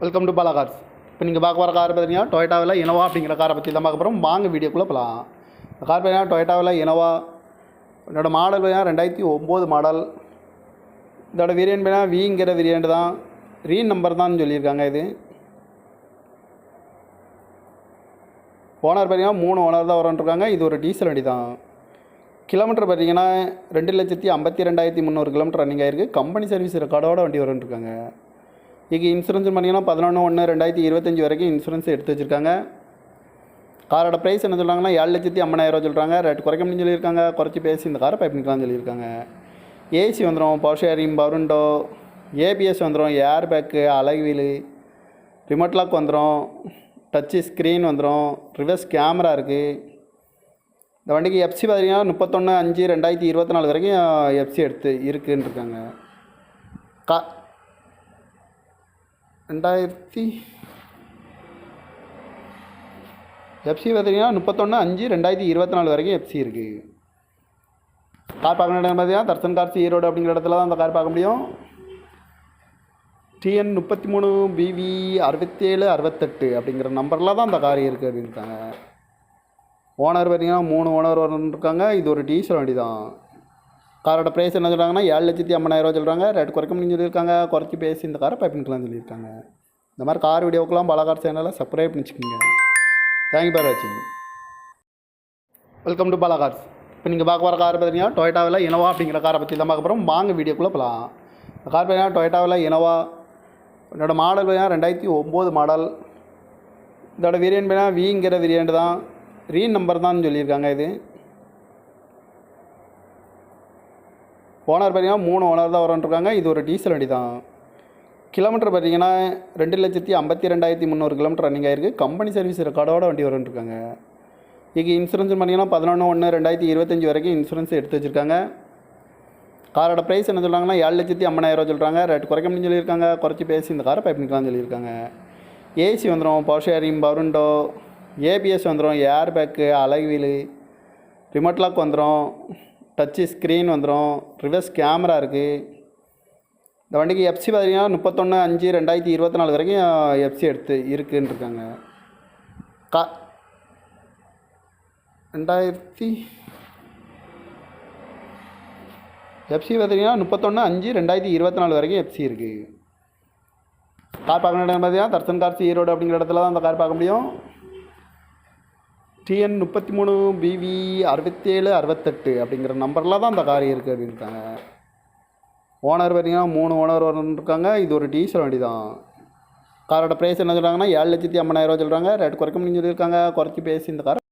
Welcome to Bala cars. இப்போ நீங்கள் பார்க்க வர கார் பார்த்தீங்கன்னா டொயோட்டாவில் இனோவா அப்படிங்கிற காரை பற்றி தான் பார்க்க போகிறோம். வாங்க வீடியோக்குள்ளே போகலாம். இந்த கார் பார்த்தீங்கன்னா டொயோட்டாவில் இனோவா. என்னோட மாடல் பார்த்தீங்கன்னா 2009 மாடல். இதோட வேரியன்ட் பார்த்தீங்கன்னா விங்கிற வேரியன்ட் தான். ரீன் நம்பர் தான் சொல்லியிருக்காங்க. இது ஓனர் பார்த்தீங்கன்னா 3 ஓனர் தான் வரன்ட்ருக்காங்க. இது ஒரு டீசல் வண்டி தான். கிலோமீட்டர் பார்த்தீங்கன்னா 2,52,300 கிலோமீட்டர் ரன்னிங் ஆகிருக்கு. கம்பெனி சர்வீஸ் ரெக்கார்டோட வண்டி வரன்ட்ருக்காங்க. இங்கே இன்சூரன்ஸ் பண்ணிங்கன்னா 11/1/2025 வரைக்கும் இன்சூரன்ஸ் எடுத்து வச்சுருக்காங்க. காரோட ப்ரைஸ் என்ன சொல்கிறாங்கன்னா 7,50,000 சொல்கிறாங்க. ரேட் குறைக்க முடியும்னு சொல்லியிருக்காங்க. குறைச்சி பேசி இந்த காரை பைப் பண்ணிக்கலாம்னு சொல்லியிருக்காங்க. ஏசி வந்துடும், power sharing, power window, ABS வந்துடும், ஏர் பேக்கு, அலகு வீலு, ரிமோட் லாக் வந்துடும், டச்சு ஸ்க்ரீன் வந்துடும், ரிவர்ஸ் கேமரா இருக்குது. இந்த வண்டிக்கு எஃப்சி பார்த்தீங்கன்னா 31/5/2024 வரைக்கும் எஃப்சி எடுத்து இருக்குன்னு இருக்காங்க. எஃப்சி பார்த்தீங்கன்னா 31/5/2024 வரைக்கும் எஃப்சி இருக்குது. கார் பார்க்க இடம் பார்த்தீங்கன்னா தர்சன் கார்ஸ் ஈரோடு அப்படிங்கிற இடத்துல தான் அந்த கார் பார்க்க முடியும். TN 33 BV 6768 அப்படிங்கிற நம்பரில் தான் அந்த கார் இருக்குது அப்படின்ட்டாங்க. ஓனர் பார்த்தீங்கன்னா 3 ஓனர் இருக்காங்க. இது ஒரு டீசல் வண்டி தான். காரோட ப்ரைஸ் என்ன சொல்கிறாங்கன்னா 7,50,000 சொல்கிறாங்க. ரேட் குறைக்க முடியும்னு சொல்லியிருக்காங்க. குறைச்சி பேசி இந்த காரை பைப் பண்ணிக்கலாம்னு சொல்லியிருக்காங்க. இந்த மாதிரி கார் வீடியோக்கெலாம் பாலா கார் சேனலை சப்ஸ்கிரைப் பண்ணிச்சுக்கோங்க. தேங்க்யூ ஃபார் வாட்சிங். Welcome to Bala cars. இப்போ நீங்கள் பார்க்க வர கார் பார்த்தீங்கன்னா டொயோட்டாவில் இனோவா அப்படிங்கிற காரை பற்றி தான் பார்க்க போகிறோம். வாங்க வீடியோக்குள்ளே போகலாம். இந்த கார் பார்த்தீங்கன்னா டொயோட்டாவில் இனோவா. என்னோடய மாடல் பார்த்தீங்கன்னா 2009 மாடல். இதோட வேரியன்ட் பார்த்தீங்கன்னா விங்கிற வேரியன்ட் தான். ரீன் நம்பர் தான் சொல்லியிருக்காங்க. இது ஓனர் பார்த்தீங்கன்னா 3 ஓனர் தான் வரன்ட்ருக்காங்க. இது ஒரு டீசல் வண்டி தான். கிலோமீட்டர் பார்த்தீங்கன்னா 2,52,300 கிலோமீட்டர் ரன்னிங் ஆகிருக்கு. கம்பெனி சர்வீஸ் ரெக்கார்டோட வண்டி வரன்ட்ருக்காங்க. இங்கே இன்சூரன்ஸ் பண்ணிங்கன்னா 11/1/2025 வரைக்கும் இன்சூரன்ஸ் எடுத்து வச்சுருக்காங்க. காரோட ப்ரைஸ் என்ன சொல்கிறாங்கன்னா 7,50,000 சொல்கிறாங்க. ரேட் குறைக்க முடியும்னு சொல்லியிருக்காங்க. குறைச்சி பேசி இந்த காரை பைப் பண்ணிக்கலாம்னு சொல்லியிருக்காங்க. ஏசி வந்துடும், power sharing, power window, ABS வந்துடும், ஏர் பேக்கு, அலகு வீலு, ரிமோட் லாக் வந்துடும், டச்சு ஸ்க்ரீன் வந்துடும், ரிவர்ஸ் கேமரா இருக்குது. இந்த வண்டிக்கு எஃப்சி பார்த்தீங்கன்னா 31/5/2024 வரைக்கும் எஃப்சி எடுத்து இருக்குன்னு இருக்காங்க. எஃப்சி பார்த்தீங்கன்னா 31/5/2024 வரைக்கும் எஃப்சி இருக்குது. கார் பார்க்க இடம் பார்த்தீங்கன்னா தர்சன் கார்ஸ் ஈரோடு அப்படிங்கிற இடத்துல தான் அந்த கார் பார்க்க முடியும். TN 33 BV 6768 அப்படிங்கிற நம்பரில் தான் அந்த கார் இருக்குது அப்படின்ட்டாங்க. ஓனர் பார்த்தீங்கன்னா 3 ஓனர் இருக்காங்க. இது ஒரு டீசல் வண்டி தான். காரோட ப்ரைஸ் என்ன சொல்கிறாங்கன்னா 7,50,000 சொல்கிறாங்க. ரேட் குறைக்க முடியும்னு சொல்லியிருக்காங்க. குறைச்சி பேசி இந்த காரை